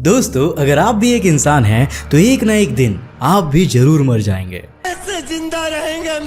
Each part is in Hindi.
दोस्तों, अगर आप भी एक इंसान हैं तो एक ना एक दिन आप भी जरूर मर जाएंगे। ऐसे जिंदा रहेंगे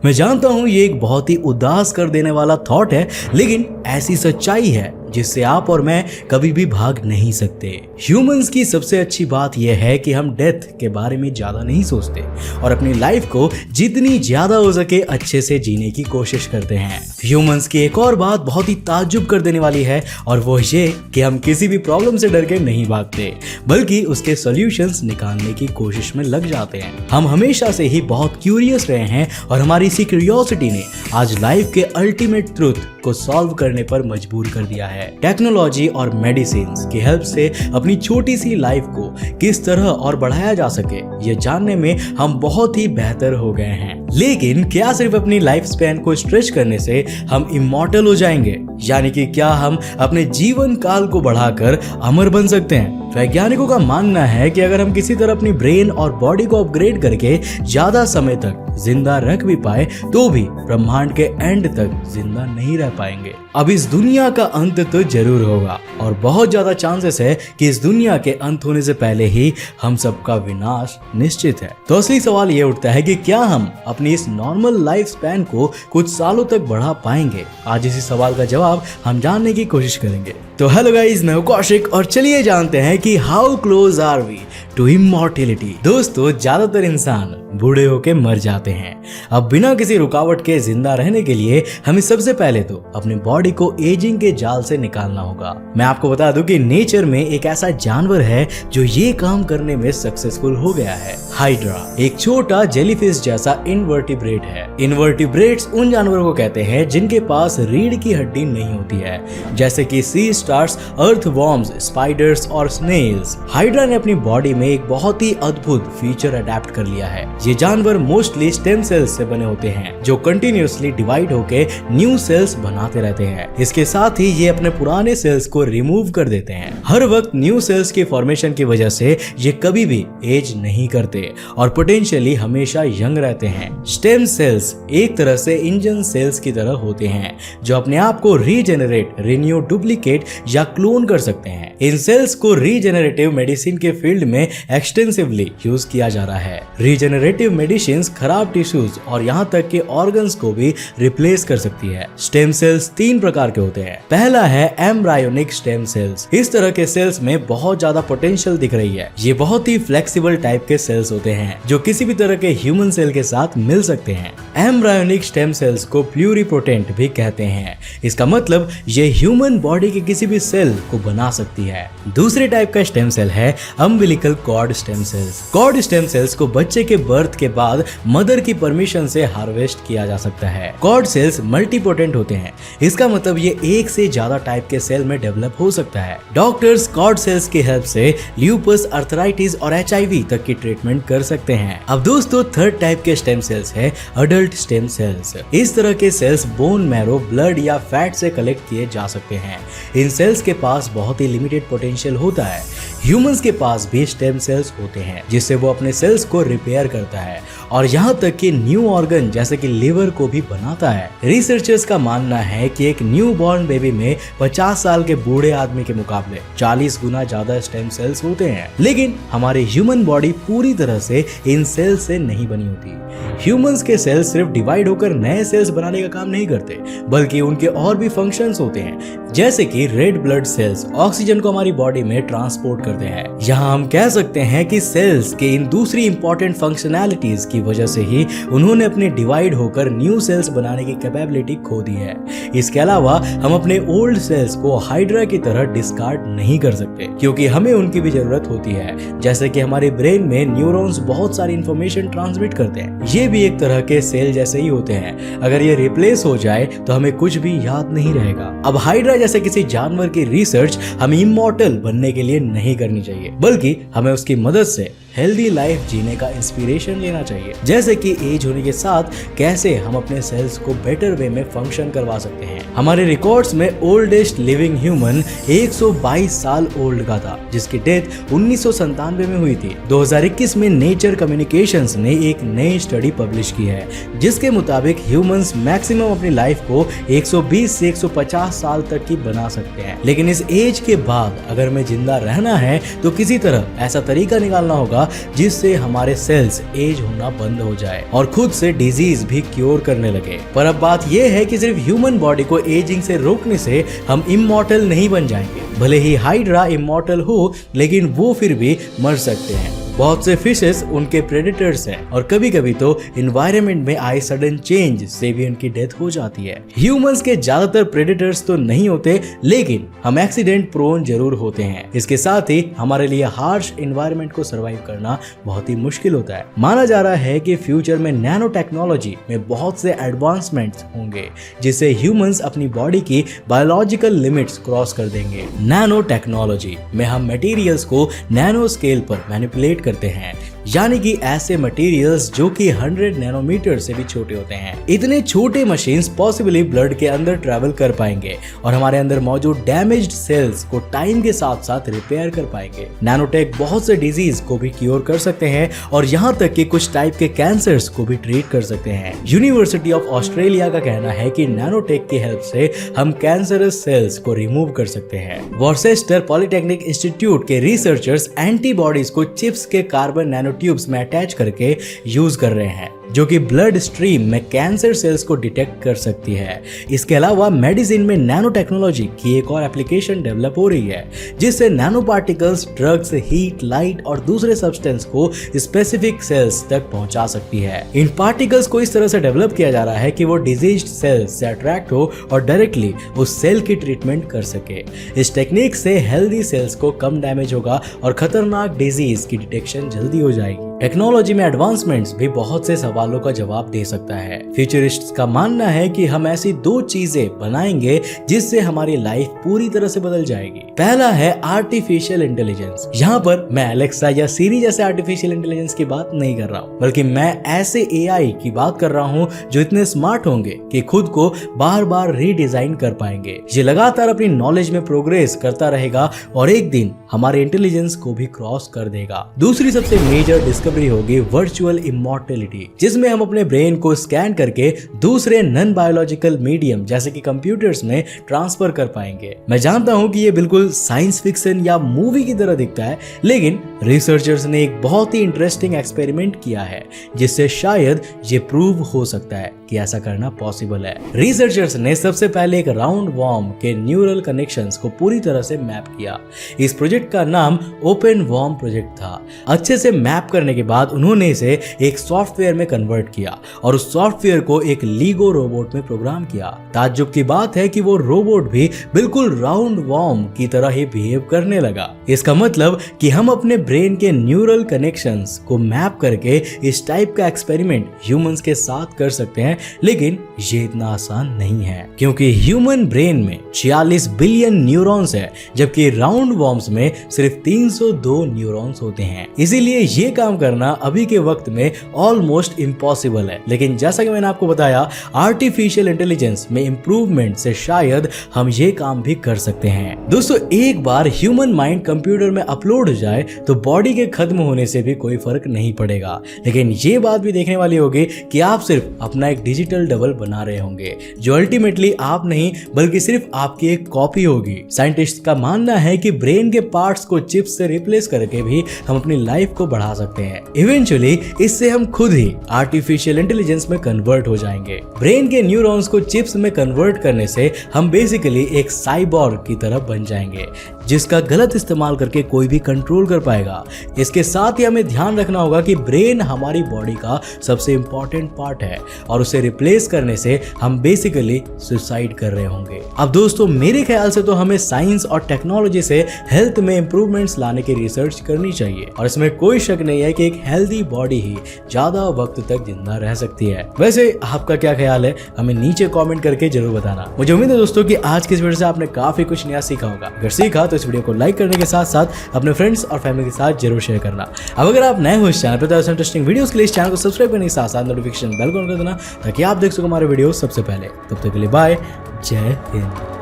मैं जानता हूं ये एक बहुत ही उदास कर देने वाला थॉट है, लेकिन ऐसी सच्चाई है जिससे आप और मैं कभी भी भाग नहीं सकते। ह्यूमंस की सबसे अच्छी बात यह है कि हम डेथ के बारे में ज्यादा नहीं सोचते और अपनी लाइफ को जितनी ज्यादा हो सके अच्छे से जीने की कोशिश करते हैं। ह्यूमंस की एक और बात बहुत ही ताज्जुब कर देने वाली है और वो ये कि हम किसी भी प्रॉब्लम से डर के नहीं भागते, बल्कि उसके सॉल्यूशंस निकालने की कोशिश में लग जाते हैं। हम हमेशा से ही बहुत क्यूरियस रहे हैं और हमारी इसी क्यूरियोसिटी ने आज लाइफ के अल्टीमेट ट्रूथ को सॉल्व करने पर मजबूर कर दिया है। टेक्नोलॉजी और मेडिसिन की हेल्प से अपनी छोटी सी लाइफ को किस तरह और बढ़ाया जा सके ये जानने में हम बहुत ही बेहतर हो गए हैं। लेकिन क्या सिर्फ अपनी लाइफ स्पैन को स्ट्रेच करने से हम इमॉर्टल हो जाएंगे? यानी कि क्या हम अपने जीवन काल को बढ़ाकर अमर बन सकते हैं? वैज्ञानिकों का मानना है कि अगर हम किसी तरह अपनी ब्रेन और बॉडी को अपग्रेड करके ज्यादा समय तक जिंदा रख भी पाए तो भी ब्रह्मांड के एंड तक जिंदा नहीं रह पाएंगे। अब इस दुनिया का अंत तो जरूर होगा और बहुत ज्यादा चांसेस है कि इस दुनिया के अंत होने से पहले ही हम सबका विनाश निश्चित है। तो असली सवाल ये उठता है कि क्या हम अपनी इस नॉर्मल लाइफ स्पैन को कुछ सालों तक बढ़ा पाएंगे? आज इसी सवाल का जवाब हम जानने की कोशिश करेंगे। तो हेलो गाइस, मैं हूं कौशिक और चलिए जानते हैं कि how close are we to immortality. दोस्तों, ज्यादातर इंसान बूढ़े होके मर जाते हैं। अब बिना किसी रुकावट के जिंदा रहने के लिए हमें सबसे पहले तो अपनी बॉडी को एजिंग के जाल से निकालना होगा। मैं आपको बता दूं कि नेचर में एक ऐसा जानवर है जो ये काम करने में सक्सेसफुल हो गया है। हाइड्रा एक छोटा जेलीफिश जैसा इनवर्टिब्रेट है। इनवर्टिब्रेट्स उन जानवरों को कहते हैं जिनके पास रीढ़ की हड्डी नहीं होती है, जैसे कि सी स्टार्स, अर्थवॉर्म्स, स्पाइडर्स और स्नेल्स। हाइड्रा ने अपनी बॉडी में एक बहुत ही अद्भुत फीचर अडेप्ट कर लिया है। ये जानवर मोस्टली स्टेम सेल्स से बने होते हैं जो कंटिन्यूअसली डिवाइड होके न्यू सेल्स बनाते रहते हैं। इसके साथ ही ये अपने पुराने सेल्स को रिमूव कर देते हैं। हर वक्त न्यू सेल्स की फॉर्मेशन की वजह से ये कभी भी एज नहीं करते और पोटेंशियली हमेशा यंग रहते हैं। स्टेम सेल्स एक तरह से इंजन सेल्स की तरह होते हैं जो अपने आप को रीजेनरेट, रिन्यू, डुप्लीकेट या क्लोन कर सकते हैं। इन सेल्स को रीजेनरेटिव मेडिसिन के फील्ड में एक्सटेंसिवली यूज किया जा रहा है। रीजेनरेटिव मेडिसिन खराब टिश्यूज और यहाँ तक के ऑर्गन्स को भी रिप्लेस कर सकती है। स्टेम सेल्स 3 प्रकार के होते हैं। पहला है एम्ब्रायोनिक स्टेम सेल्स। इस तरह के सेल्स में बहुत ज्यादा पोटेंशियल दिख रही है। ये बहुत ही फ्लेक्सिबल टाइप के सेल्स होते हैं जो किसी भी तरह के ह्यूमन सेल के साथ मिल सकते हैं। एम्ब्रायोनिक स्टेम सेल्स को प्लूरिपोटेंट भी कहते हैं। इसका मतलब ये ह्यूमन बॉडी के किसी भी सेल को बना सकती है। दूसरे टाइप का स्टेम सेल है umbilical cord stem cells. Cord stem cells को बच्चे के बर्थ के बाद मदर की परमिशन से हार्वेस्ट किया जा सकता है। कॉर्ड सेल्स मल्टीपोटेंट होते हैं। इसका मतलब ये एक से ज्यादा टाइप के सेल में डेवलप हो सकता है। डॉक्टर्स कॉर्ड सेल्स की हेल्प से ल्यूपस, अर्थराइटिस और HIV तक की ट्रीटमेंट कर सकते हैं। अब दोस्तों, थर्ड टाइप के स्टेम सेल्स है अडल्ट स्टेम सेल्स। इस तरह के सेल्स बोन मैरो, ब्लड या फैट से कलेक्ट किए जा सकते हैं। इन सेल्स के पास बहुत ही लिमिटेड पोटेंशियल होता है। ह्यूमंस के पास भी स्टेम सेल्स होते हैं जिससे वो अपने सेल्स को रिपेयर करता है और यहाँ तक कि न्यू ऑर्गन जैसे कि लिवर को भी बनाता है। रिसर्चर्स का मानना है कि एक न्यू बॉर्न बेबी में 50 साल के बूढ़े आदमी के मुकाबले 40 गुना ज्यादा स्टेम सेल्स होते हैं। लेकिन हमारी ह्यूमन बॉडी पूरी तरह से इन सेल्स से नहीं बनी होती। ह्यूमंस के सेल्स सिर्फ डिवाइड होकर नए सेल्स बनाने का काम नहीं करते, बल्कि उनके और भी फंक्शंस होते हैं, जैसे कि रेड ब्लड सेल्स ऑक्सीजन को हमारी बॉडी में ट्रांसपोर्ट करते हैं। यहाँ हम कह सकते हैं कि सेल्स के इन दूसरी इंपॉर्टेंट फंक्शनैलिटीज की वजह से ही उन्होंने अपने डिवाइड होकर न्यू सेल्स बनाने की कैपेबिलिटी खो दी है। इसके अलावा हम अपने ओल्ड सेल्स को हाइड्रा की तरह डिस्कार्ड नहीं कर सकते, क्योंकि हमें उनकी भी जरूरत होती है। जैसे कि हमारे ब्रेन में न्यूरॉन्स बहुत सारी इंफॉर्मेशन ट्रांसमिट करते हैं, ये भी एक तरह के सेल जैसे ही होते हैं। अगर ये रिप्लेस हो जाए तो हमें कुछ भी याद नहीं रहेगा। अब हाइड्रा जैसे किसी जानवर की रिसर्च हमें इमॉर्टल बनने के लिए नहीं करनी चाहिए, बल्कि हमें उसकी मदद से हेल्दी लाइफ जीने का इंस्पिरेशन लेना चाहिए, जैसे कि एज होने के साथ कैसे हम अपने सेल्स को बेटर वे में फंक्शन करवा सकते हैं। हमारे रिकॉर्ड्स में ओल्डेस्ट लिविंग ह्यूमन 122 साल ओल्ड का था, जिसकी डेथ 1997 में हुई थी। 2021 में नेचर कम्युनिकेशंस ने एक नई स्टडी पब्लिश की है, जिसके मुताबिक ह्यूमंस मैक्सिमम अपनी लाइफ को 120 से 150 साल तक की बना सकते हैं। लेकिन इस एज के बाद अगर हमें जिंदा रहना है तो किसी तरह ऐसा तरीका निकालना होगा जिससे हमारे सेल्स एज होना बंद हो जाए और खुद से डिजीज भी क्योर करने लगे। पर अब बात यह है कि सिर्फ ह्यूमन बॉडी को एजिंग से रोकने से हम इमॉर्टल नहीं बन जाएंगे। भले ही हाइड्रा इमॉर्टल हो, लेकिन वो फिर भी मर सकते हैं। बहुत से फिशेस उनके प्रेडेटर्स हैं और कभी कभी तो एनवायरनमेंट में आए सडन चेंज से भी उनकी डेथ हो जाती है। ह्यूमंस के ज्यादातर प्रेडेटर्स तो नहीं होते, लेकिन हम एक्सीडेंट प्रोन जरूर होते हैं। इसके साथ ही हमारे लिए हार्श एनवायरनमेंट को सरवाइव करना बहुत ही मुश्किल होता है। माना जा रहा है कि फ्यूचर में नैनो टेक्नोलॉजी में बहुत से एडवांसमेंट्स होंगे, जिससे ह्यूमंस अपनी बॉडी की बायोलॉजिकल लिमिट्स क्रॉस कर देंगे। नैनो टेक्नोलॉजी में हम मटेरियल्स को नैनो स्केल पर मैनिपुलेट करते हैं, यानी कि ऐसे मटेरियल्स जो कि 100 नैनोमीटर से भी छोटे होते हैं। इतने छोटे मशीन्स पॉसिबली ब्लड के अंदर ट्रैवल कर पाएंगे और हमारे अंदर मौजूद डैमेज्ड सेल्स को टाइम के साथ साथ रिपेयर कर पाएंगे। नैनोटेक बहुत से डिजीज को भी क्योर कर सकते हैं और यहाँ तक कि कुछ टाइप के कैंसर्स को भी ट्रीट कर सकते हैं। यूनिवर्सिटी ऑफ ऑस्ट्रेलिया का कहना है कि नैनोटेक की हेल्प से हम कैंसरस सेल्स को रिमूव कर सकते हैं। वॉर्सेस्टर पॉलिटेक्निक इंस्टीट्यूट के रिसर्चर्स एंटीबॉडीज को चिप्स के कार्बन नैनो ट्यूब्स में अटैच करके यूज कर रहे हैं, जो कि ब्लड स्ट्रीम में कैंसर सेल्स को डिटेक्ट कर सकती है। इसके अलावा मेडिसिन में नैनो टेक्नोलॉजी की एक और एप्लीकेशन डेवलप हो रही है, जिससे nano particles drugs, heat, light और दूसरे सब्सटेंस को स्पेसिफिक सेल्स तक पहुंचा सकती है। इन पार्टिकल्स को इस तरह से डेवलप किया जा रहा है कि वो डिजीज्ड सेल्स से अट्रैक्ट हो और डायरेक्टली उस सेल की ट्रीटमेंट कर सके। इस टेक्निक से हेल्दी सेल्स को कम डैमेज होगा और खतरनाक डिजीज की डिटेक्शन जल्दी हो जाएगी। टेक्नोलॉजी में एडवांसमेंट्स भी बहुत से सवालों का जवाब दे सकता है। फ्यूचरिस्ट्स का मानना है कि हम ऐसी दो चीजें बनाएंगे जिससे हमारी लाइफ पूरी तरह से बदल जाएगी। पहला है आर्टिफिशियल इंटेलिजेंस। यहाँ पर मैं एलेक्सा या सीरी जैसे आर्टिफिशियल इंटेलिजेंस की बात नहीं कर रहा हूँ, बल्कि मैं ऐसे एआई की बात कर रहा हूँ जो इतने स्मार्ट होंगे कि खुद को बार बार रीडिजाइन कर पाएंगे। ये लगातार अपनी नॉलेज में प्रोग्रेस करता रहेगा और एक दिन हमारे इंटेलिजेंस को भी क्रॉस कर देगा। दूसरी सबसे मेजर डिस्कवरी होगी वर्चुअल इमॉर्टेलिटी, जिसमें हम अपने ब्रेन को स्कैन करके दूसरे नॉन बायोलॉजिकल मीडियम जैसे कि कंप्यूटर्स में ट्रांसफर कर पाएंगे। मैं जानता हूं कि ये बिल्कुल साइंस फिक्शन या मूवी की तरह दिखता है, लेकिन रिसर्चर्स ने एक बहुत ही इंटरेस्टिंग एक्सपेरिमेंट किया है जिससे शायद ये प्रूव हो सकता है कि ऐसा करना पॉसिबल है। रिसर्चर्स ने सबसे पहले एक राउंड वॉर्म के न्यूरल कनेक्शंस को पूरी तरह से मैप किया। इस प्रोजेक्ट का नाम ओपन वॉर्म प्रोजेक्ट था। अच्छे से मैप करने के बाद उन्होंने इसे एक सॉफ्टवेयर में कन्वर्ट किया और उस सॉफ्टवेयर को एक लीगो रोबोट में प्रोग्राम किया। ताज्जुब की बात है कि वो रोबोट भी बिल्कुल राउंड वॉर्म की तरह ही बिहेव करने लगा। इसका मतलब कि हम अपने ब्रेन के न्यूरल कनेक्शंस को मैप करके इस टाइप का एक्सपेरिमेंट ह्यूमंस के साथ कर सकते हैं, लेकिन ये इतना आसान नहीं है क्योंकि ह्यूमन ब्रेन में 46 बिलियन न्यूरॉन्स है, जबकि राउंड वॉर्म्स में सिर्फ 302 न्यूरॉन्स होते हैं। इसीलिए ये काम करना अभी के वक्त में ऑलमोस्ट इम्पॉसिबल है। लेकिन जैसा कि मैंने आपको बताया, आर्टिफिशियल इंटेलिजेंस में इंप्रूवमेंट से शायद हम ये काम भी कर सकते हैं। दोस्तों, एक बार ह्यूमन माइंड कंप्यूटर में अपलोड हो जाए तो बॉडी के खत्म होने से भी कोई फर्क नहीं पड़ेगा। लेकिन ये बात भी देखने वाली होगी कि आप सिर्फ अपना एक डिजिटल डबल बना रहे होंगे, जो अल्टीमेटली आप नहीं बल्कि सिर्फ आपकी एक कॉपी होगी। साइंटिस्ट का मानना है कि ब्रेन के पार्ट्स को चिप्स से रिप्लेस करके भी हम अपनी लाइफ को बढ़ा सकते हैं। इवेंचुअली इससे हम खुद ही आर्टिफिशियल इंटेलिजेंस में कन्वर्ट हो जाएंगे। ब्रेन के न्यूरॉन्स को चिप्स में कन्वर्ट करने से हम बेसिकली एक साइबॉर्ग की तरह बन जाएंगे, जिसका गलत इस्तेमाल करके कोई भी कंट्रोल कर पाएगा। इसके साथ ही हमें ध्यान रखना होगा कि ब्रेन हमारी बॉडी का सबसे इंपॉर्टेंट पार्ट है और उसे उसे रिप्लेस करने से हम बेसिकली सुसाइड कर रहे होंगे। अब दोस्तों मेरे ख्याल से तो हमें साइंस और टेक्नोलॉजी से हेल्थ में इंप्रूवमेंट्स लाने की रिसर्च करनी चाहिए और इसमें कोई शक नहीं है कि एक हेल्दी बॉडी ही ज्यादा वक्त तक जिंदा रह सकती है। वैसे आपका क्या ख्याल है, हमें नीचे कमेंट करके जरूर बताना। मुझे उम्मीद है दोस्तों कि आज की इस वीडियो से आपने काफी कुछ नया सीखा होगा। अगर सीखा तो इस वीडियो को लाइक करने के साथ साथ अपने फ्रेंड्स और फैमिली के साथ जरूर शेयर करना। अब अगर आप नए हो इस चैनल पर तो ऐसे इंटरेस्टिंग वीडियोस के लिए इस चैनल को सब्सक्राइब करने के साथ साथ नोटिफिकेशन बेल को ऑन कर देना ताकि आप देख सको हमारे वीडियो सबसे पहले। तब तक के लिए बाय, जय हिंद।